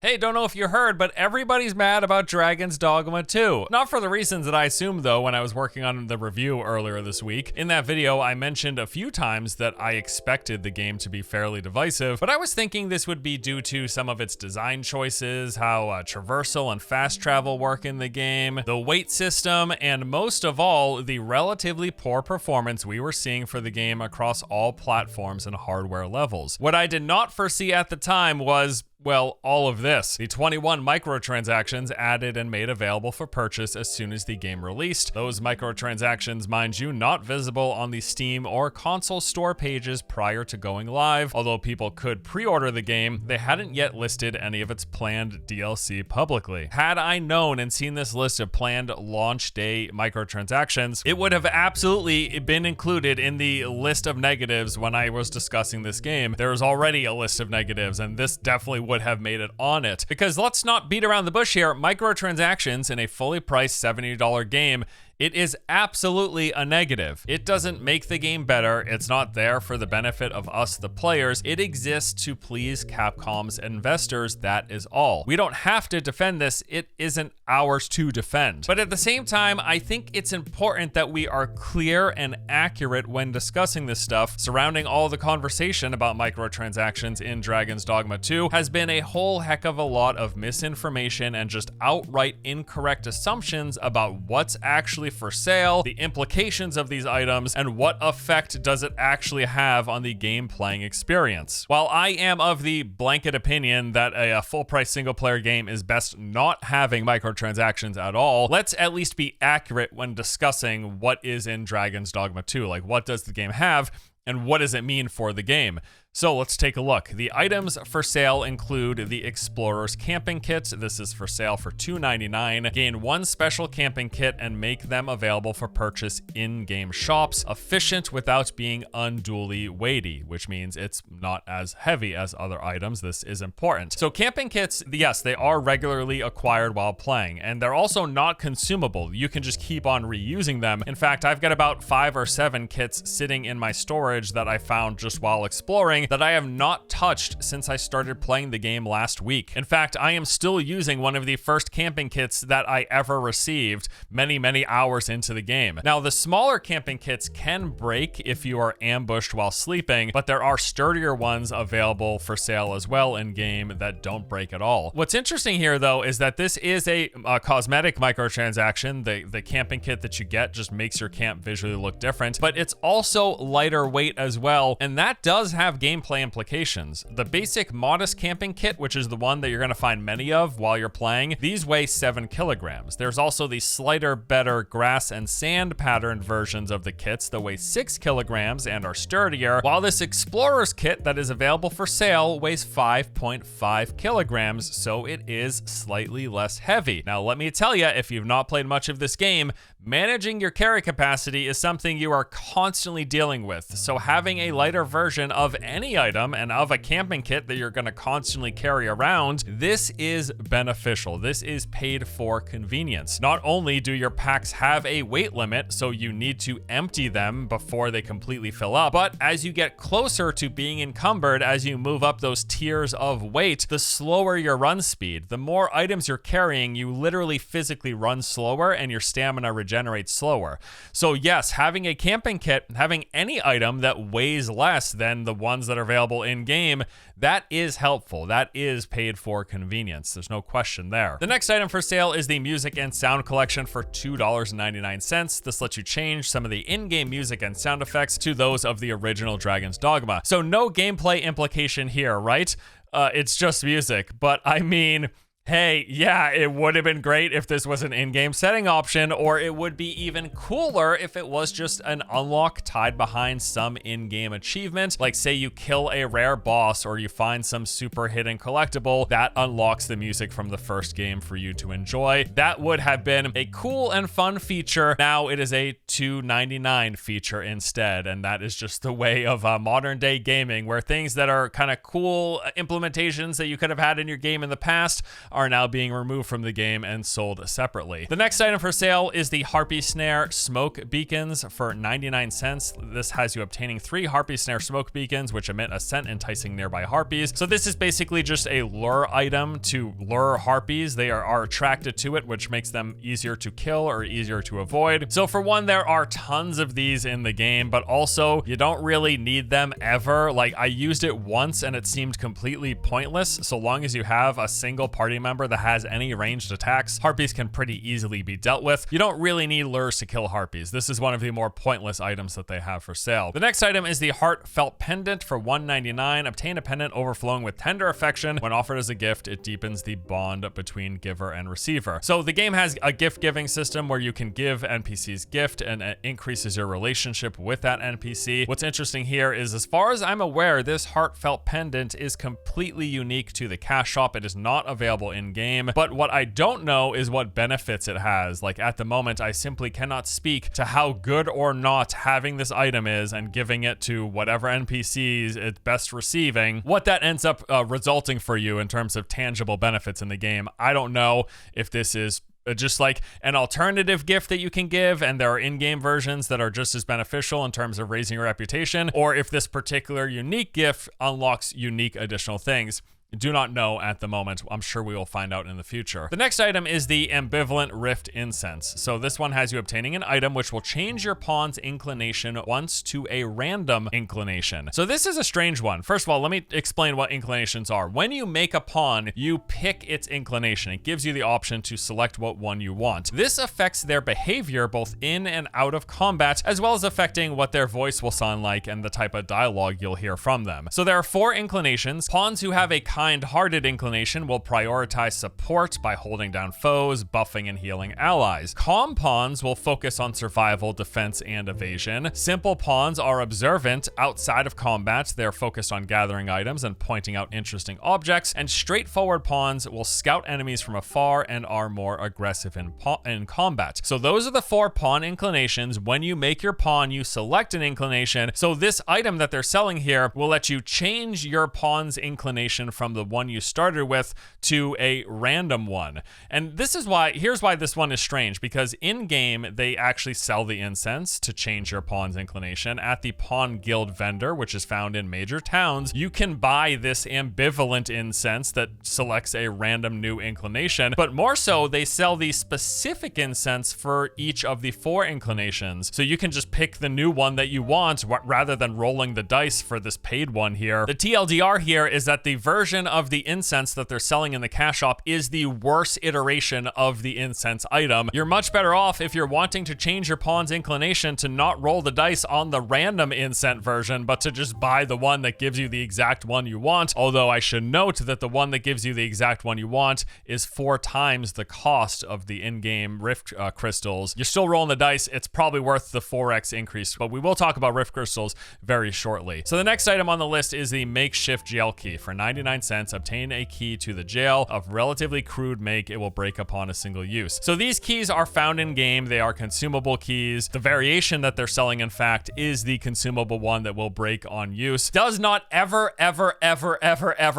Hey, don't know if you heard, but everybody's mad about Dragon's Dogma 2. Not for the reasons that I assumed though when I was working on the review earlier this week. In that video, I mentioned a few times that I expected the game to be fairly divisive, but I was thinking this would be due to some of its design choices, how traversal and fast travel work in the game, the weight system, and most of all, the relatively poor performance we were seeing for the game across all platforms and hardware levels. What I did not foresee at the time was, well, all of this. The 21 microtransactions added and made available for purchase as soon as the game released. Those microtransactions, mind you, not visible on the Steam or console store pages prior to going live. Although people could pre-order the game, they hadn't yet listed any of its planned DLC publicly. Had I known and seen this list of planned launch day microtransactions, it would have absolutely been included in the list of negatives when I was discussing this game. There's already a list of negatives, and this definitely would have made it on it. Because let's not beat around the bush here, microtransactions in a fully priced $70 game, it is absolutely a negative. It doesn't make the game better. It's not there for the benefit of us, the players. It exists to please Capcom's investors. That is all. We don't have to defend this. It isn't ours to defend. But at the same time, I think it's important that we are clear and accurate when discussing this stuff. Surrounding all the conversation about microtransactions in Dragon's Dogma 2 has been a whole heck of a lot of misinformation and just outright incorrect assumptions about what's actually for sale, the implications of these items, and what effect does it actually have on the game playing experience. While I am of the blanket opinion that a full price single player game is best not having microtransactions at all, let's at least be accurate when discussing what is in Dragon's Dogma 2. Like, what does the game have and what does it mean for the game? So let's take a look. The items for sale include the Explorer's Camping Kit. This is for sale for $2.99. Gain one special camping kit and make them available for purchase in-game shops. Efficient without being unduly weighty, which means it's not as heavy as other items. This is important. So camping kits, yes, they are regularly acquired while playing, and they're also not consumable. You can just keep on reusing them. In fact, I've got about 5 or 7 kits sitting in my storage that I found just while exploring that I have not touched since I started playing the game last week. In fact, I am still using one of the first camping kits that I ever received many hours into the game. Now, the smaller camping kits can break if you are ambushed while sleeping, but there are sturdier ones available for sale as well in game that don't break at all. What's interesting here though is that this is a cosmetic microtransaction. The camping kit that you get just makes your camp visually look different, but it's also lighter weight as well, and that does have gameplay implications. The basic modest camping kit, which is the one that you're going to find many of while you're playing, these weigh 7 kilograms. There's also the slighter, better grass and sand patterned versions of the kits that weigh 6 kilograms and are sturdier, while this Explorer's kit that is available for sale weighs 5.5 kilograms, so it is slightly less heavy. Now, let me tell you, if you've not played much of this game, managing your carry capacity is something you are constantly dealing with. So having a lighter version of any item and of a camping kit that you're going to constantly carry around, this is beneficial. This is paid for convenience. Not only do your packs have a weight limit, so you need to empty them before they completely fill up, but as you get closer to being encumbered, as you move up those tiers of weight, the slower your run speed. The more items you're carrying, you literally physically run slower and your stamina regenerates slower. So yes, having a camping kit, having any item that weighs less than the ones that are available in game, that is helpful. That is paid for convenience. There's no question there. The next item for sale is the Music and Sound Collection for $2.99. This lets you change some of the in-game music and sound effects to those of the original Dragon's Dogma. So no gameplay implication here, right? It's just music, but I mean, hey, yeah, it would have been great if this was an in-game setting option, or it would be even cooler if it was just an unlock tied behind some in-game achievement. Like say you kill a rare boss or you find some super hidden collectible that unlocks the music from the first game for you to enjoy. That would have been a cool and fun feature. Now it is a $2.99 feature instead, and that is just the way of modern day gaming, where things that are kind of cool implementations that you could have had in your game in the past are now being removed from the game and sold separately. The next item for sale is the Harpy Snare smoke beacons for 99 cents. This has you obtaining 3 Harpy Snare smoke beacons, which emit a scent enticing nearby harpies. So this is basically just a lure item to lure harpies. They are attracted to it, which makes them easier to kill or easier to avoid. So for one, there are tons of these in the game, but also you don't really need them ever. Like, I used it once and it seemed completely pointless. So long as you have a single party member that has any ranged attacks, harpies can pretty easily be dealt with. You don't really need lures to kill harpies. This is one of the more pointless items that they have for sale. The next item is the Heartfelt Pendant for $1.99. Obtain a pendant overflowing with tender affection. When offered as a gift, it deepens the bond between giver and receiver. So the game has a gift giving system where you can give NPCs gift and it increases your relationship with that NPC. What's interesting here is, as far as I'm aware, this Heartfelt Pendant is completely unique to the cash shop. It is not available in game, but what I don't know is what benefits it has. Like, at the moment, I simply cannot speak to how good or not having this item is and giving it to whatever NPCs it's best receiving, what that ends up resulting for you in terms of tangible benefits in the game. I don't know if this is just like an alternative gift that you can give, and there are in-game versions that are just as beneficial in terms of raising your reputation, or if this particular unique gift unlocks unique additional things. Do not know at the moment. I'm sure we will find out in the future. The next item is the Ambivalent Rift Incense. So this one has you obtaining an item which will change your pawn's inclination once to a random inclination. So this is a strange one. First of all, let me explain what inclinations are. When you make a pawn, you pick its inclination. It gives you the option to select what one you want. This affects their behavior both in and out of combat, as well as affecting what their voice will sound like and the type of dialogue you'll hear from them. So there are 4 inclinations. Pawns who have a kind-hearted inclination will prioritize support by holding down foes, buffing and healing allies. Calm pawns will focus on survival, defense, and evasion. Simple pawns are observant outside of combat. They're focused on gathering items and pointing out interesting objects. And straightforward pawns will scout enemies from afar and are more aggressive in combat. So those are the 4 pawn inclinations. When you make your pawn, you select an inclination. So this item that they're selling here will let you change your pawn's inclination from the one you started with to a random one. And this is why, here's why this one is strange, because in game, they actually sell the incense to change your pawn's inclination at the Pawn Guild vendor, which is found in major towns. You can buy this ambivalent incense that selects a random new inclination, but more so, they sell the specific incense for each of the 4 inclinations. So you can just pick the new one that you want rather than rolling the dice for this paid one here. The TLDR here is that the version of the incense that they're selling in the cash shop is the worst iteration of the incense item. You're much better off, if you're wanting to change your pawn's inclination, to not roll the dice on the random incense version, but to just buy the one that gives you the exact one you want. Although I should note that the one that gives you the exact one you want is 4 times the cost of the in-game rift crystals. You're still rolling the dice. It's probably worth the 4x increase, but we will talk about rift crystals very shortly. So the next item on the list is the makeshift jail key for 99 cents. Obtain a key to the jail of relatively crude make. It will break upon a single use. So these keys are found in game. They are consumable keys. The variation that they're selling, in fact, is the consumable one that will break on use. Does not ever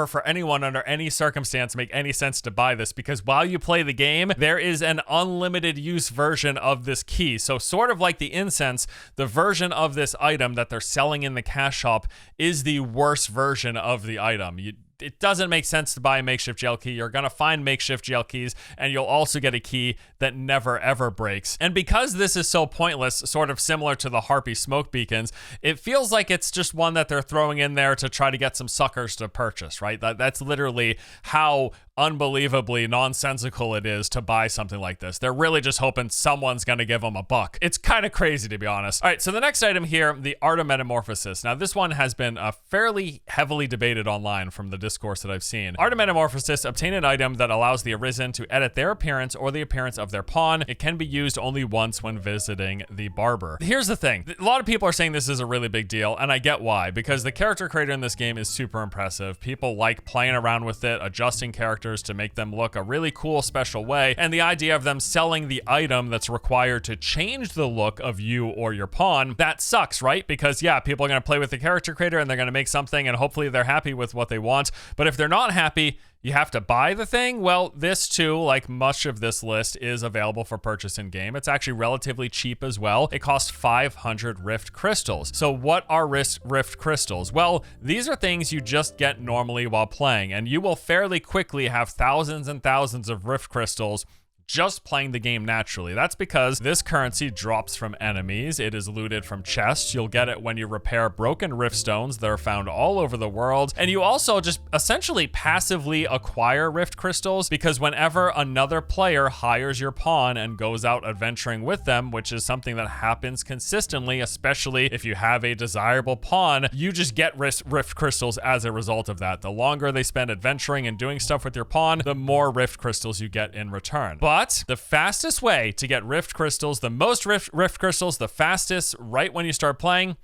for anyone under any circumstance make any sense to buy this, because while you play the game, there is an unlimited use version of this key. So sort of like the incense, the version of this item that they're selling in the cash shop is the worst version of the item. It doesn't make sense to buy a makeshift jail key. You're going to find makeshift jail keys, and you'll also get a key that never ever breaks. And because this is so pointless, sort of similar to the Harpy smoke beacons, it feels like it's just one that they're throwing in there to try to get some suckers to purchase, right? That's literally how unbelievably nonsensical it is to buy something like this. They're really just hoping someone's going to give them a buck. It's kind of crazy, to be honest. All right, so the next item here, the Art of Metamorphosis. Now, this one has been fairly heavily debated online from the discourse that I've seen. Art of Metamorphosis: obtain an item that allows the Arisen to edit their appearance or the appearance of their pawn. It can be used only once when visiting the barber. Here's the thing. A lot of people are saying this is a really big deal, and I get why, because the character creator in this game is super impressive. People like playing around with it, adjusting characters to make them look a really cool, special way, and the idea of them selling the item that's required to change the look of you or your pawn, that sucks, right? Because yeah, people are going to play with the character creator and they're going to make something and hopefully they're happy with what they want, but if they're not happy, You have to buy the thing? Well, this too, like much of this list, is available for purchase in game. It's actually relatively cheap as well. It costs 500 Rift Crystals. So what are Rift Crystals? Well, these are things you just get normally while playing, and you will fairly quickly have thousands and thousands of Rift Crystals just playing the game naturally. That's because this currency drops from enemies. It is looted from chests. You'll get it when you repair broken rift stones that are found all over the world. And you also just essentially passively acquire rift crystals, because whenever another player hires your pawn and goes out adventuring with them, which is something that happens consistently, especially if you have a desirable pawn, you just get rift crystals as a result of that. The longer they spend adventuring and doing stuff with your pawn, the more rift crystals you get in return. But the fastest way to get rift crystals, the most rift crystals, the fastest, right when you start playing,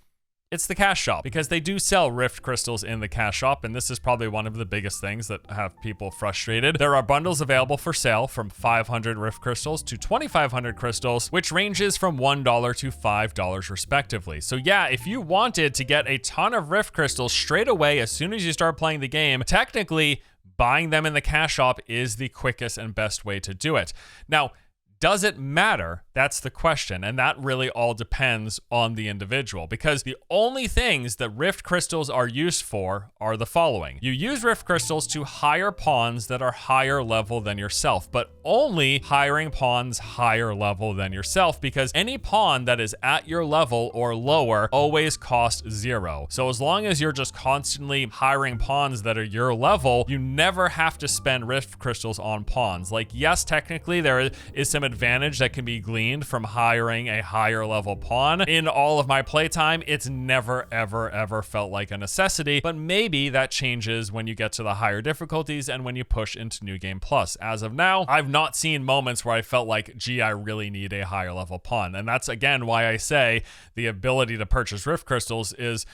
it's the cash shop, because they do sell rift crystals in the cash shop, and this is probably one of the biggest things that have people frustrated. There are bundles available for sale from 500 rift crystals to 2,500 crystals, which ranges from $1 to $5 respectively. So yeah, if you wanted to get a ton of rift crystals straight away as soon as you start playing the game, technically buying them in the cash shop is the quickest and best way to do it. Now, does it matter? That's the question. And that really all depends on the individual, because the only things that rift crystals are used for are the following. You use rift crystals to hire pawns that are higher level than yourself, but only hiring pawns higher level than yourself, because any pawn that is at your level or lower always costs 0. So as long as you're just constantly hiring pawns that are your level, you never have to spend rift crystals on pawns. Like, yes, technically there is some advantage that can be gleaned from hiring a higher level pawn. In all of my playtime, it's never, ever felt like a necessity, but maybe that changes when you get to the higher difficulties and when you push into New Game Plus. As of now, I've not seen moments where I felt like, gee, I really need a higher level pawn. And that's again why I say the ability to purchase rift crystals is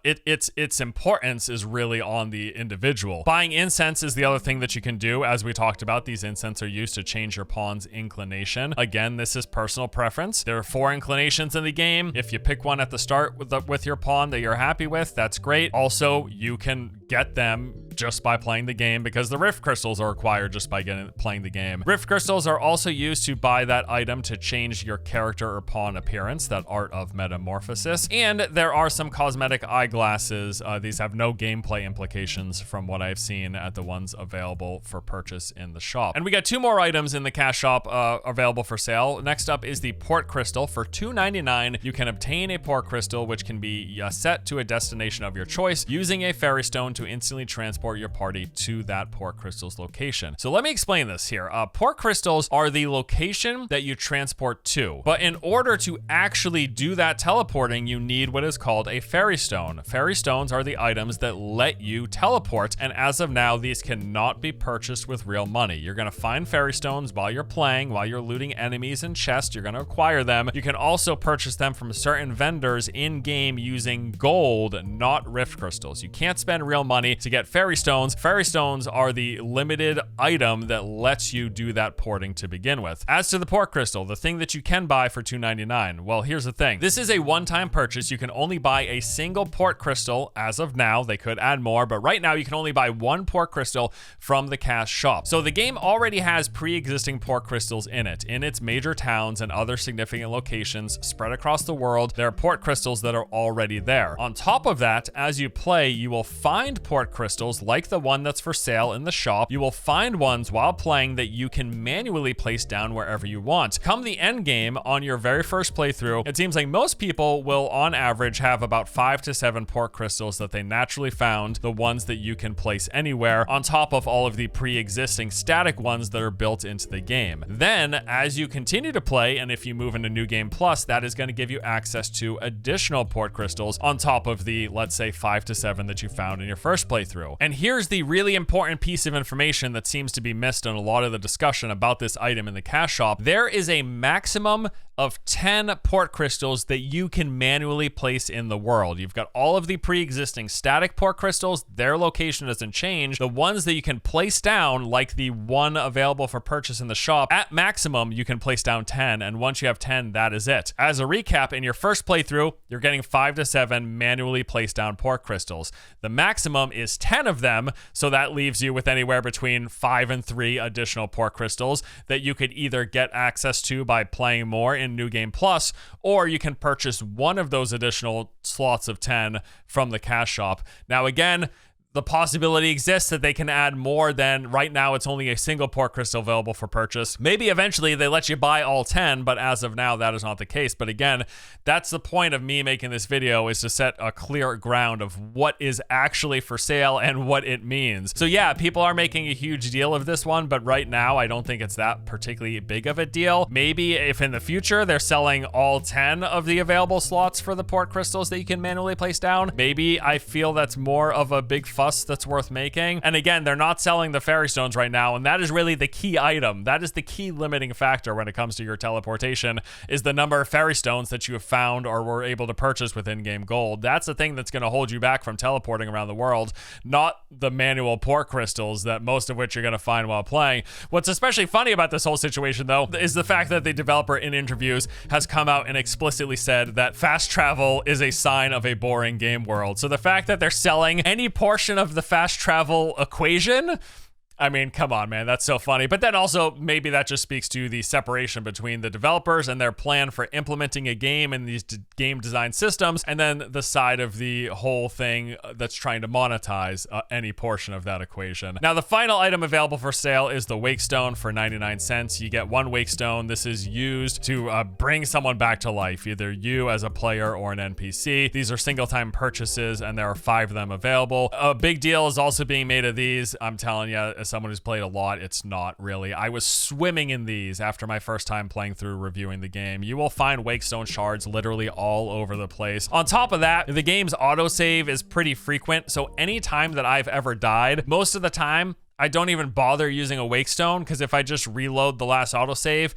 its importance is really on the individual. Buying incense is the other thing that you can do. As we talked about, these incense are used to change your pawn's inclination. Again, this is personal preference. There are 4 inclinations in the game. If you pick one at the start with your pawn that you're happy with, that's great. Also, you can get them just by playing the game, because the rift crystals are acquired just by playing the game. Rift crystals are also used to buy that item to change your character or pawn appearance, that art of metamorphosis. And there are some cosmetic eyeglasses. These have no gameplay implications from what I've seen at the ones available for purchase in the shop. And we got 2 more items in the cash shop available for sale. Next up is the port crystal. For $2.99, you can obtain a port crystal, which can be set to a destination of your choice using a fairy stone to instantly transport your party to that port crystal's location. So let me explain this here. Port crystals are the location that you transport to, but in order to actually do that teleporting, you need what is called a fairy stone. Fairy stones are the items that let you teleport, and as of now, these cannot be purchased with real money. You're gonna find fairy stones while you're playing, while you're looting enemies in chests. You're gonna acquire them. You can also purchase them from certain vendors in-game using gold, not rift crystals. You can't spend real money to get fairy stones. Fairy stones are the limited item that lets you do that porting to begin with. As to the port crystal, the thing that you can buy for $2.99, well, here's the thing. This is a one-time purchase. You can only buy a single port crystal as of now. They could add more, but right now you can only buy 1 port crystal from the cash shop. So the game already has pre-existing port crystals in it. In its major towns and other significant locations spread across the world, there are port crystals that are already there. On top of that, as you play, you will find port crystals like the one that's for sale in the shop. You will find ones while playing that you can manually place down wherever you want. Come the end game, on your very first playthrough, it seems like most people will on average have about 5 to 7 port crystals that they naturally found, the ones that you can place anywhere, on top of all of the pre-existing static ones that are built into the game. Then, as you continue to play, and if you move into New Game Plus, that is going to give you access to additional port crystals on top of the, let's say, 5 to 7 that you found in your first playthrough. And here's the really important piece of information that seems to be missed in a lot of the discussion about this item in the cash shop. There is a maximum of 10 port crystals that you can manually place in the world. You've got all of the pre-existing static port crystals. Their location doesn't change. The ones that you can place down, like the one available for purchase in the shop, at maximum, you can place down 10. And once you have 10, that is it. As a recap, in your first playthrough, you're getting 5 to 7 manually placed down port crystals. The maximum is 10 of them, so that leaves you with anywhere between 5 and 3 additional port crystals that you could either get access to by playing more in New Game Plus, or you can purchase one of those additional slots of 10 from the cash shop. Now again, the possibility exists that they can add more than right now. It's only a single port crystal available for purchase. Maybe eventually they let you buy all 10, but as of now, that is not the case. But again, that's the point of me making this video, is to set a clear ground of what is actually for sale and what it means. So yeah, people are making a huge deal of this one, but right now I don't think it's that particularly big of a deal. Maybe if in the future they're selling all 10 of the available slots for the port crystals that you can manually place down, maybe I feel that's more of a big fuss that's worth making. And again, they're not selling the fairy stones right now, and that is really the key item. That is the key limiting factor when it comes to your teleportation, is the number of fairy stones that you have found or were able to purchase with in-game gold. That's the thing that's going to hold you back from teleporting around the world, not the manual port crystals, that most of which you're going to find while playing. What's especially funny about this whole situation, though, is the fact that the developer in interviews has come out and explicitly said that fast travel is a sign of a boring game world. So the fact that they're selling any portion of the fast travel equation, I mean, come on, man, that's so funny. But then also, maybe that just speaks to the separation between the developers and their plan for implementing a game in these game design systems, and then the side of the whole thing that's trying to monetize any portion of that equation. Now, the final item available for sale is the Wake Stone for 99 cents. You get 1 Wake Stone. This is used to bring someone back to life, either you as a player or an NPC. These are single-time purchases, and there are 5 of them available. A big deal is also being made of these. I'm telling you, as someone who's played a lot, it's not really. I was swimming in these after my first time playing through reviewing the game. You will find Wakestone shards literally all over the place. On top of that, the game's autosave is pretty frequent, so any time that I've ever died, most of the time, I don't even bother using a Wakestone, because if I just reload the last autosave,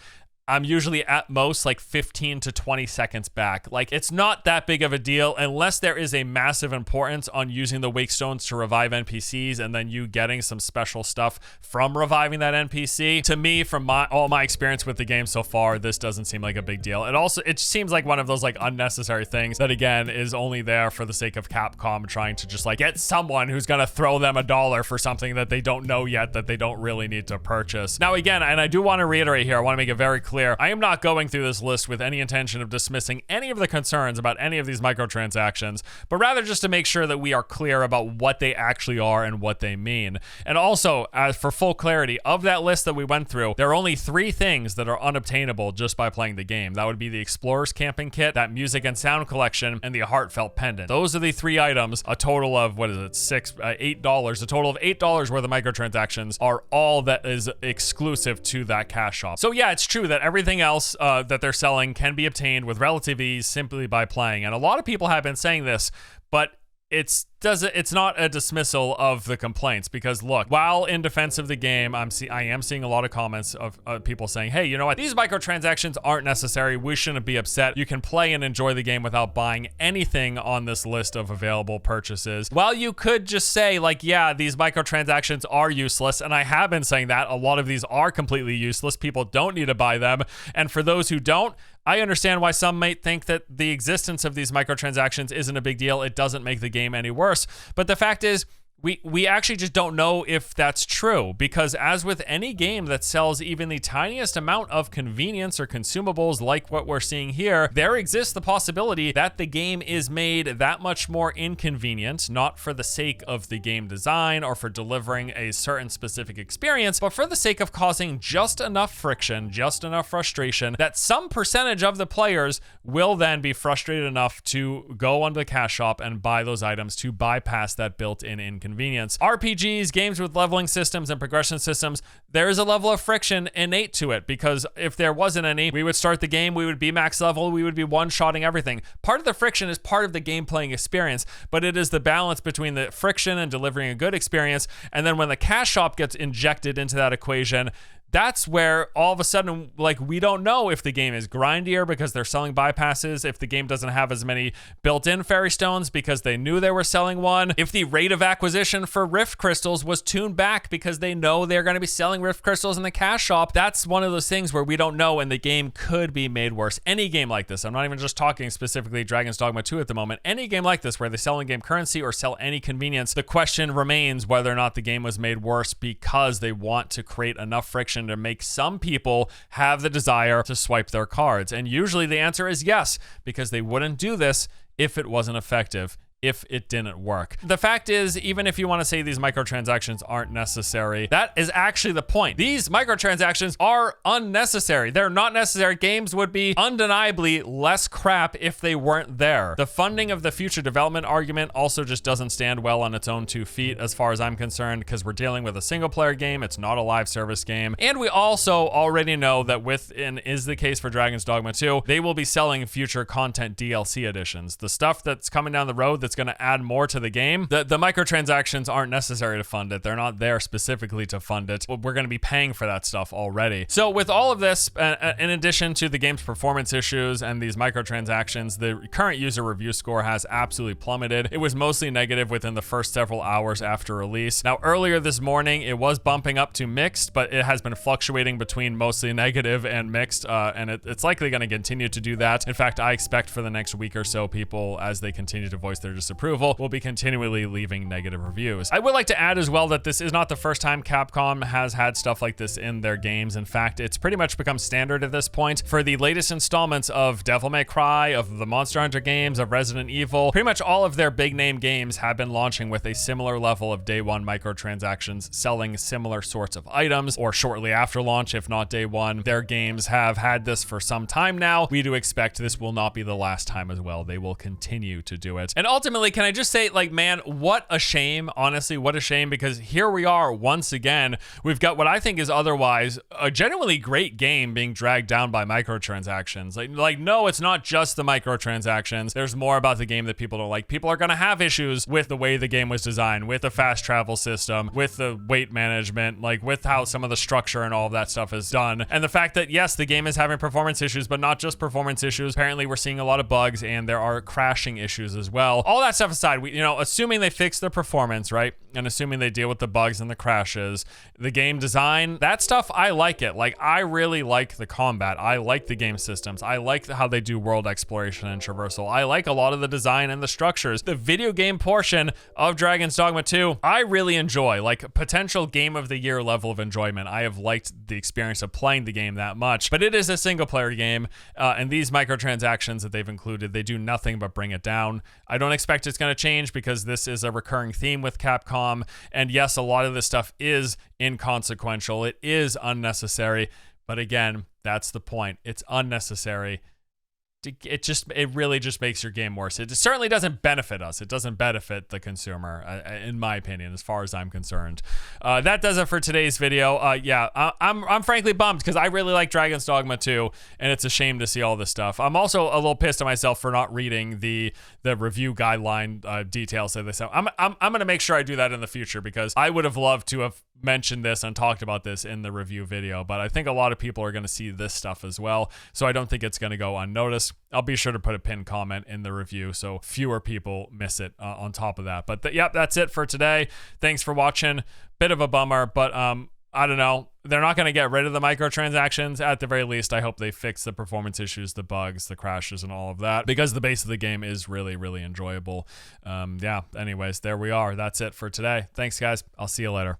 I'm usually at most like 15 to 20 seconds back. Like, it's not that big of a deal unless there is a massive importance on using the Wake Stones to revive NPCs and then you getting some special stuff from reviving that NPC. To me, from all my experience with the game so far, this doesn't seem like a big deal. It seems like one of those like unnecessary things that again is only there for the sake of Capcom trying to just like get someone who's gonna throw them $1 for something that they don't know yet, that they don't really need to purchase. Now again, and I do want to reiterate here, I want to make it very clear, I am not going through this list with any intention of dismissing any of the concerns about any of these microtransactions, but rather just to make sure that we are clear about what they actually are and what they mean. And also, as for full clarity, of that list that we went through, there are only 3 things that are unobtainable just by playing the game. That would be the Explorer's Camping Kit, that Music and Sound Collection, and the Heartfelt Pendant. Those are the 3 items, a total of, what is it, $8, a total of $8 worth of microtransactions are all that is exclusive to that cash shop. So yeah, it's true that everything else that they're selling can be obtained with relative ease simply by playing. And a lot of people have been saying this, but it's not a dismissal of the complaints, because look, while in defense of the game, I am seeing a lot of comments of people saying, hey, you know what, these microtransactions aren't necessary, we shouldn't be upset, you can play and enjoy the game without buying anything on this list of available purchases. While you could just say like, yeah, these microtransactions are useless, and I have been saying that, a lot of these are completely useless, people don't need to buy them, and for those who don't, I understand why some might think that the existence of these microtransactions isn't a big deal, it doesn't make the game any worse. But the fact is, we actually just don't know if that's true, because as with any game that sells even the tiniest amount of convenience or consumables like what we're seeing here, there exists the possibility that the game is made that much more inconvenient, not for the sake of the game design or for delivering a certain specific experience, but for the sake of causing just enough friction, just enough frustration, that some percentage of the players will then be frustrated enough to go onto the cash shop and buy those items to bypass that built-in inconvenience. RPGs, games with leveling systems and progression systems, there is a level of friction innate to it, because if there wasn't any, we would start the game, we would be max level, we would be one-shotting everything. Part of the friction is part of the game playing experience, but it is the balance between the friction and delivering a good experience, and then when the cash shop gets injected into that equation, that's where all of a sudden, like, we don't know if the game is grindier because they're selling bypasses, if the game doesn't have as many built-in fairy stones because they knew they were selling one, if the rate of acquisition for Rift Crystals was tuned back because they know they're going to be selling Rift Crystals in the cash shop. That's one of those things where we don't know, and the game could be made worse. Any game like this, I'm not even just talking specifically Dragon's Dogma 2 at the moment, any game like this where they sell in-game currency or sell any convenience, the question remains whether or not the game was made worse because they want to create enough friction to make some people have the desire to swipe their cards. And usually the answer is yes, because they wouldn't do this if it wasn't effective, if it didn't work. The fact is, even if you want to say these microtransactions aren't necessary, that is actually the point. These microtransactions are unnecessary. They're not necessary. Games would be undeniably less crap if they weren't there. The funding of the future development argument also just doesn't stand well on its own 2 feet as far as I'm concerned, because we're dealing with a single player game. It's not a live service game. And we also already know that and is the case for Dragon's Dogma 2, they will be selling future content DLC editions. The stuff that's coming down the road that's going to add more to the game, the microtransactions aren't necessary to fund it. They're not there specifically to fund it. We're going to be paying for that stuff already. So with all of this, in addition to the game's performance issues and these microtransactions, the current user review score has absolutely plummeted. It was mostly negative within the first several hours after release. Now, earlier this morning, it was bumping up to mixed, but it has been fluctuating between mostly negative and mixed, and it's likely going to continue to do that. In fact, I expect for the next week or so, people, as they continue to voice their disapproval, will be continually leaving negative reviews. I would like to add as well that this is not the first time Capcom has had stuff like this in their games. In fact, it's pretty much become standard at this point. For the latest installments of Devil May Cry, of the Monster Hunter games, of Resident Evil, pretty much all of their big name games have been launching with a similar level of day one microtransactions, selling similar sorts of items, or shortly after launch, if not day one. Their games have had this for some time now. We do expect this will not be the last time as well. They will continue to do it. And ultimately, can I just say, like, man, what a shame, honestly, what a shame, because here we are once again. We've got what I think is otherwise a genuinely great game being dragged down by microtransactions. Like, no, it's not just the microtransactions. There's more about the game that people don't like. People are going to have issues with the way the game was designed, with the fast travel system, with the weight management, like with how some of the structure and all of that stuff is done. And the fact that, yes, the game is having performance issues, but not just performance issues. Apparently, we're seeing a lot of bugs, and there are crashing issues as well. All that stuff aside, assuming they fix the performance, right? And assuming they deal with the bugs and the crashes, the game design, that stuff, I like it. Like, I really like the combat. I like the game systems. I like how they do world exploration and traversal. I like a lot of the design and the structures. The video game portion of Dragon's Dogma 2, I really enjoy. Like, potential game of the year level of enjoyment. I have liked the experience of playing the game that much, but it is a single player game, and these microtransactions that they've included, they do nothing but bring it down. I don't expect it's going to change because this is a recurring theme with Capcom. And yes, a lot of this stuff is inconsequential. It is unnecessary. But again, that's the point. It's unnecessary. It really just makes your game worse. It certainly doesn't benefit us. It doesn't benefit the consumer, in my opinion, as far as I'm concerned. That does it for today's video. I'm frankly bummed because I really like Dragon's Dogma 2, and it's a shame to see all this stuff. I'm also a little pissed at myself for not reading the review guideline details of this. I'm going to make sure I do that in the future, because I would have loved to have mentioned this and talked about this in the review video, but I think a lot of people are going to see this stuff as well, so I don't think it's going to go unnoticed. I'll be sure to put a pinned comment in the review so fewer people miss it on top of that. But yep, that's it for today. Thanks for watching. Bit of a bummer, but I don't know. They're not going to get rid of the microtransactions. At the very least, I hope they fix the performance issues, the bugs, the crashes, and all of that, because the base of the game is really, really enjoyable. Anyways, there we are. That's it for today. Thanks, guys. I'll see you later.